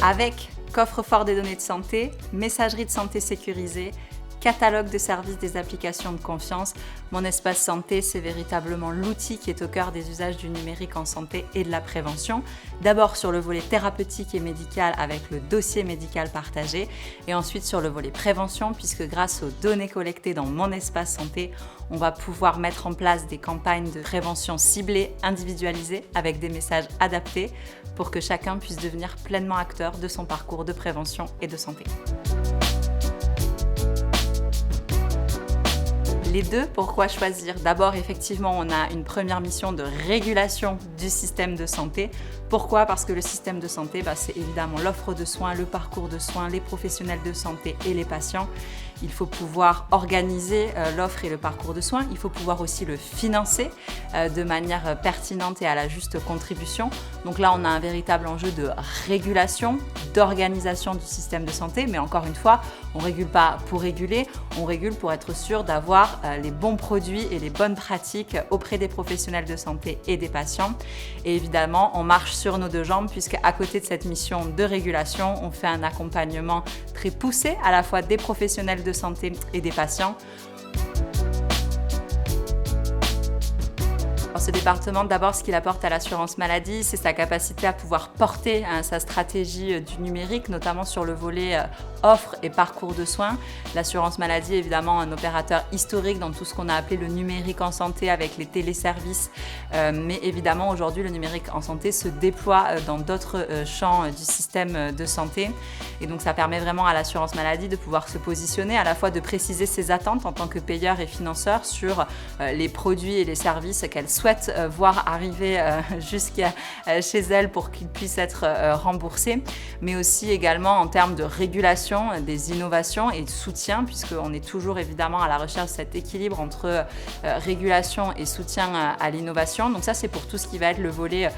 avec coffre-fort des données de santé, messagerie de santé sécurisée, catalogue de services des applications de confiance. Mon espace santé, c'est véritablement l'outil qui est au cœur des usages du numérique en santé et de la prévention. D'abord sur le volet thérapeutique et médical avec le dossier médical partagé et ensuite sur le volet prévention puisque grâce aux données collectées dans mon espace santé, on va pouvoir mettre en place des campagnes de prévention ciblées, individualisées avec des messages adaptés pour que chacun puisse devenir pleinement acteur de son parcours de prévention et de santé. Les deux, pourquoi choisir? D'abord, effectivement, on a une première mission de régulation du système de santé. Pourquoi? Parce que le système de santé, c'est évidemment l'offre de soins, le parcours de soins, les professionnels de santé et les patients. Il faut pouvoir organiser l'offre et le parcours de soins. Il faut pouvoir aussi le financer de manière pertinente et à la juste contribution. Donc là, on a un véritable enjeu de régulation, d'organisation du système de santé. Mais encore une fois, on ne régule pas pour réguler, on régule pour être sûr d'avoir les bons produits et les bonnes pratiques auprès des professionnels de santé et des patients. Et évidemment, on marche sur nos deux jambes puisque à côté de cette mission de régulation, on fait un accompagnement très poussé à la fois des professionnels de santé et des patients. Ce département, d'abord, ce qu'il apporte à l'assurance maladie, c'est sa capacité à pouvoir porter sa stratégie du numérique, notamment sur le volet offre et parcours de soins. L'assurance maladie est évidemment un opérateur historique dans tout ce qu'on a appelé le numérique en santé avec les téléservices. Mais évidemment, aujourd'hui, le numérique en santé se déploie dans d'autres champs du système de santé. Et donc, ça permet vraiment à l'assurance maladie de pouvoir se positionner, à la fois de préciser ses attentes en tant que payeur et financeur sur les produits et les services qu'elle souhaite voir arriver jusqu'à chez elle pour qu'ils puissent être remboursés, mais aussi également en termes de régulation des innovations et de soutien, puisqu'on est toujours évidemment à la recherche de cet équilibre entre régulation et soutien à l'innovation. Donc ça, c'est pour tout ce qui va être le volet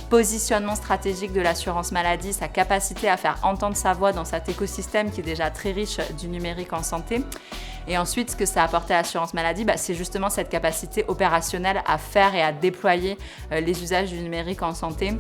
positionnement stratégique de l'assurance maladie, sa capacité à faire entendre sa voix dans cet écosystème qui est déjà très riche du numérique en santé. Et ensuite, ce que ça a apporté à l'assurance maladie, c'est justement cette capacité opérationnelle à faire et à déployer les usages du numérique en santé.